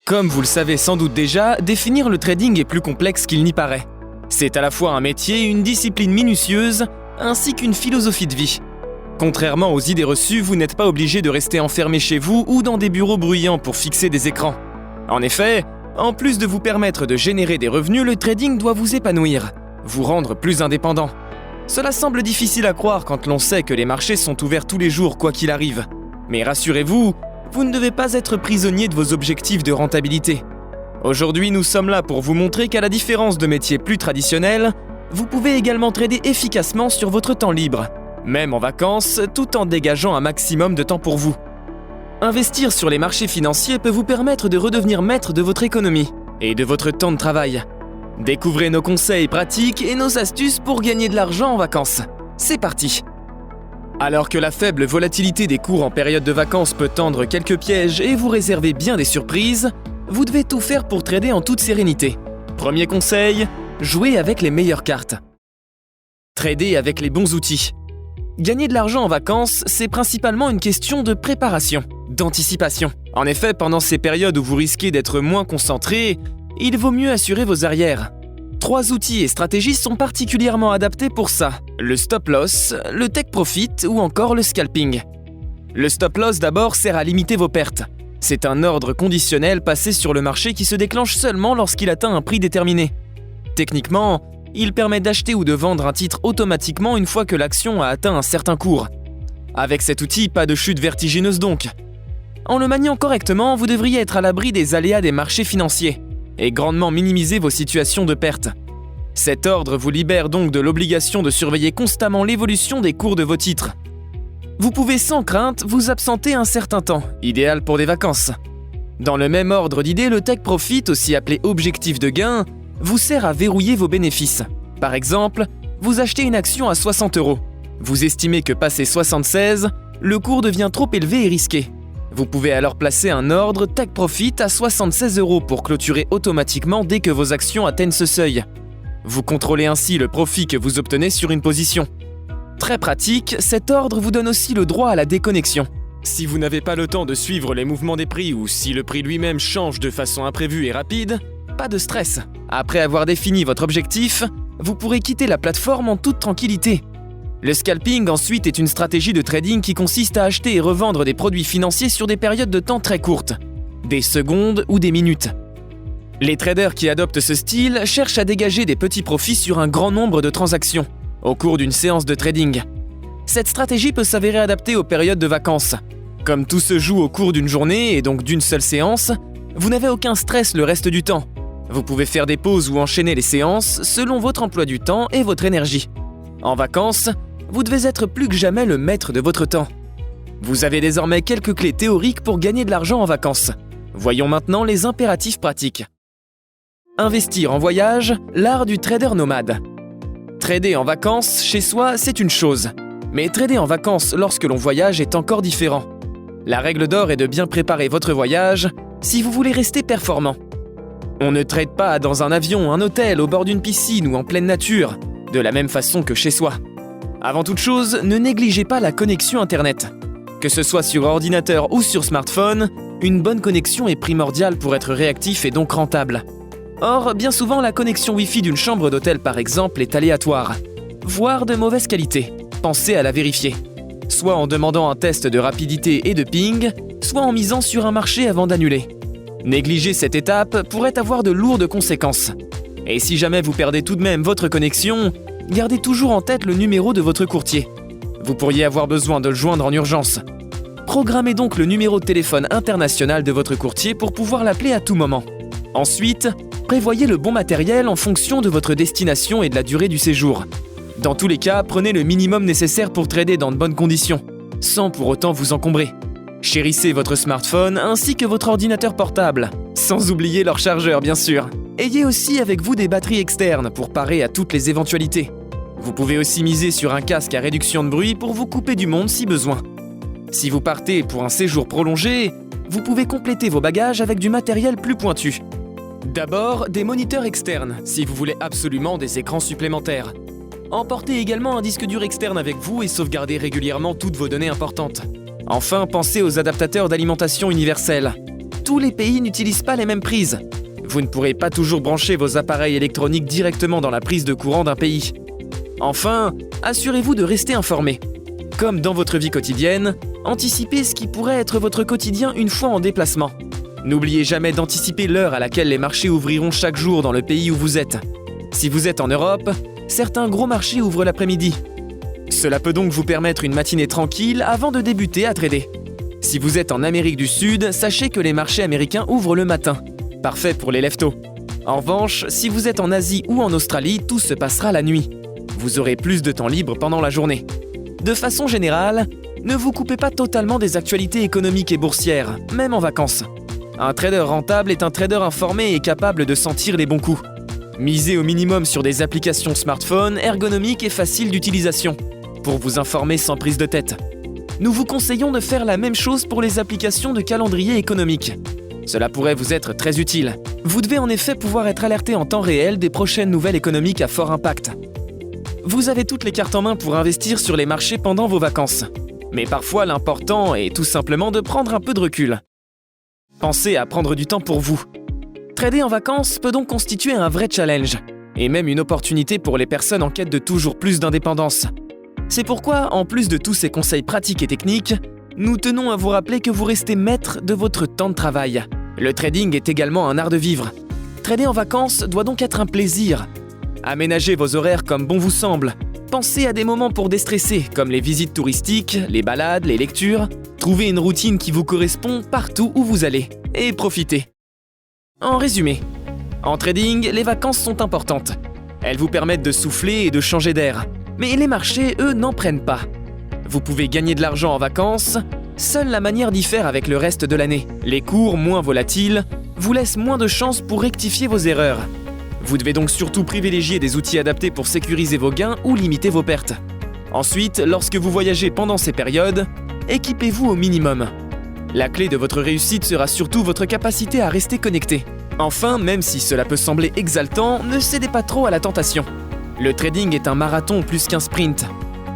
Comme vous le savez sans doute déjà, définir le trading est plus complexe qu'il n'y paraît. C'est à la fois un métier, une discipline minutieuse, ainsi qu'une philosophie de vie. Contrairement aux idées reçues, vous n'êtes pas obligé de rester enfermé chez vous ou dans des bureaux bruyants pour fixer des écrans. En effet, en plus de vous permettre de générer des revenus, le trading doit vous épanouir, vous rendre plus indépendant. Cela semble difficile à croire quand l'on sait que les marchés sont ouverts tous les jours quoi qu'il arrive. Mais rassurez-vous, vous ne devez pas être prisonnier de vos objectifs de rentabilité. Aujourd'hui, nous sommes là pour vous montrer qu'à la différence de métiers plus traditionnels, vous pouvez également trader efficacement sur votre temps libre, même en vacances, tout en dégageant un maximum de temps pour vous. Investir sur les marchés financiers peut vous permettre de redevenir maître de votre économie et de votre temps de travail. Découvrez nos conseils pratiques et nos astuces pour gagner de l'argent en vacances. C'est parti! Alors que la faible volatilité des cours en période de vacances peut tendre quelques pièges et vous réserver bien des surprises, vous devez tout faire pour trader en toute sérénité. Premier conseil, jouez avec les meilleures cartes. Trader avec les bons outils. Gagner de l'argent en vacances, c'est principalement une question de préparation, d'anticipation. En effet, pendant ces périodes où vous risquez d'être moins concentré, il vaut mieux assurer vos arrières. 3 outils et stratégies sont particulièrement adaptés pour ça: le stop loss, le take profit ou encore le scalping. Le stop loss d'abord sert à limiter vos pertes. C'est un ordre conditionnel passé sur le marché qui se déclenche seulement lorsqu'il atteint un prix déterminé. Techniquement, il permet d'acheter ou de vendre un titre automatiquement une fois que l'action a atteint un certain cours. Avec cet outil, pas de chute vertigineuse donc. En le maniant correctement, vous devriez être à l'abri des aléas des marchés financiers et grandement minimiser vos situations de perte. Cet ordre vous libère donc de l'obligation de surveiller constamment l'évolution des cours de vos titres. Vous pouvez sans crainte vous absenter un certain temps, idéal pour des vacances. Dans le même ordre d'idées, le take profit, aussi appelé objectif de gain, vous sert à verrouiller vos bénéfices. Par exemple, vous achetez une action à 60 €. Vous estimez que passé 76, le cours devient trop élevé et risqué. Vous pouvez alors placer un ordre take profit à 76 € pour clôturer automatiquement dès que vos actions atteignent ce seuil. Vous contrôlez ainsi le profit que vous obtenez sur une position. Très pratique, cet ordre vous donne aussi le droit à la déconnexion. Si vous n'avez pas le temps de suivre les mouvements des prix ou si le prix lui-même change de façon imprévue et rapide, pas de stress. Après avoir défini votre objectif, vous pourrez quitter la plateforme en toute tranquillité. Le scalping ensuite est une stratégie de trading qui consiste à acheter et revendre des produits financiers sur des périodes de temps très courtes, des secondes ou des minutes. Les traders qui adoptent ce style cherchent à dégager des petits profits sur un grand nombre de transactions au cours d'une séance de trading. Cette stratégie peut s'avérer adaptée aux périodes de vacances. Comme tout se joue au cours d'une journée et donc d'une seule séance, vous n'avez aucun stress le reste du temps. Vous pouvez faire des pauses ou enchaîner les séances selon votre emploi du temps et votre énergie. En vacances, vous devez être plus que jamais le maître de votre temps. Vous avez désormais quelques clés théoriques pour gagner de l'argent en vacances. Voyons maintenant les impératifs pratiques. Investir en voyage, l'art du trader nomade. Trader en vacances, chez soi, c'est une chose. Mais trader en vacances lorsque l'on voyage est encore différent. La règle d'or est de bien préparer votre voyage si vous voulez rester performant. On ne trade pas dans un avion, un hôtel, au bord d'une piscine ou en pleine nature, de la même façon que chez soi. Avant toute chose, ne négligez pas la connexion Internet. Que ce soit sur ordinateur ou sur smartphone, une bonne connexion est primordiale pour être réactif et donc rentable. Or, bien souvent, la connexion Wi-Fi d'une chambre d'hôtel par exemple est aléatoire, voire de mauvaise qualité. Pensez à la vérifier. Soit en demandant un test de rapidité et de ping, soit en misant sur un marché avant d'annuler. Négliger cette étape pourrait avoir de lourdes conséquences. Et si jamais vous perdez tout de même votre connexion, gardez toujours en tête le numéro de votre courtier. Vous pourriez avoir besoin de le joindre en urgence. Programmez donc le numéro de téléphone international de votre courtier pour pouvoir l'appeler à tout moment. Ensuite, prévoyez le bon matériel en fonction de votre destination et de la durée du séjour. Dans tous les cas, prenez le minimum nécessaire pour trader dans de bonnes conditions, sans pour autant vous encombrer. Chérissez votre smartphone ainsi que votre ordinateur portable, sans oublier leur chargeur bien sûr. Ayez aussi avec vous des batteries externes pour parer à toutes les éventualités. Vous pouvez aussi miser sur un casque à réduction de bruit pour vous couper du monde si besoin. Si vous partez pour un séjour prolongé, vous pouvez compléter vos bagages avec du matériel plus pointu. D'abord, des moniteurs externes, si vous voulez absolument des écrans supplémentaires. Emportez également un disque dur externe avec vous et sauvegardez régulièrement toutes vos données importantes. Enfin, pensez aux adaptateurs d'alimentation universelle. tous les pays n'utilisent pas les mêmes prises. Vous ne pourrez pas toujours brancher vos appareils électroniques directement dans la prise de courant d'un pays. Enfin, assurez-vous de rester informé. Comme dans votre vie quotidienne, anticipez ce qui pourrait être votre quotidien une fois en déplacement. N'oubliez jamais d'anticiper l'heure à laquelle les marchés ouvriront chaque jour dans le pays où vous êtes. Si vous êtes en Europe, certains gros marchés ouvrent l'après-midi. Cela peut donc vous permettre une matinée tranquille avant de débuter à trader. Si vous êtes en Amérique du Sud, sachez que les marchés américains ouvrent le matin. Parfait pour les lève-tôt. En revanche, si vous êtes en Asie ou en Australie, tout se passera la nuit. Vous aurez plus de temps libre pendant la journée. De façon générale, ne vous coupez pas totalement des actualités économiques et boursières, même en vacances. Un trader rentable est un trader informé et capable de sentir les bons coups. Misez au minimum sur des applications smartphone ergonomiques et faciles d'utilisation, pour vous informer sans prise de tête. Nous vous conseillons de faire la même chose pour les applications de calendrier économique. Cela pourrait vous être très utile. Vous devez en effet pouvoir être alerté en temps réel des prochaines nouvelles économiques à fort impact. Vous avez toutes les cartes en main pour investir sur les marchés pendant vos vacances. Mais parfois, l'important est tout simplement de prendre un peu de recul. Pensez à prendre du temps pour vous. Trader en vacances peut donc constituer un vrai challenge, et même une opportunité pour les personnes en quête de toujours plus d'indépendance. C'est pourquoi, en plus de tous ces conseils pratiques et techniques, nous tenons à vous rappeler que vous restez maître de votre temps de travail. Le trading est également un art de vivre. Trader en vacances doit donc être un plaisir. Aménagez vos horaires comme bon vous semble. Pensez à des moments pour déstresser, comme les visites touristiques, les balades, les lectures. Trouvez une routine qui vous correspond partout où vous allez, et profitez. En résumé, en trading, les vacances sont importantes. Elles vous permettent de souffler et de changer d'air. Mais les marchés, eux, n'en prennent pas. Vous pouvez gagner de l'argent en vacances, seule la manière diffère avec le reste de l'année. Les cours moins volatiles vous laissent moins de chances pour rectifier vos erreurs. Vous devez donc surtout privilégier des outils adaptés pour sécuriser vos gains ou limiter vos pertes. Ensuite, lorsque vous voyagez pendant ces périodes, équipez-vous au minimum. La clé de votre réussite sera surtout votre capacité à rester connecté. Enfin, même si cela peut sembler exaltant, ne cédez pas trop à la tentation. Le trading est un marathon plus qu'un sprint.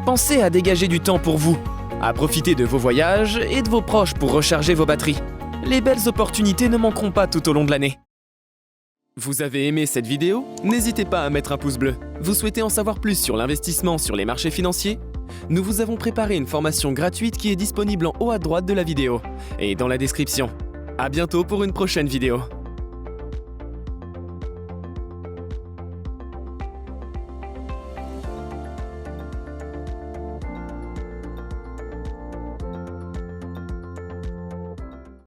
Pensez à dégager du temps pour vous, à profiter de vos voyages et de vos proches pour recharger vos batteries. Les belles opportunités ne manqueront pas tout au long de l'année. Vous avez aimé cette vidéo? N'hésitez pas à mettre un pouce bleu. Vous souhaitez en savoir plus sur l'investissement sur les marchés financiers? Nous vous avons préparé une formation gratuite qui est disponible en haut à droite de la vidéo et dans la description. À bientôt pour une prochaine vidéo.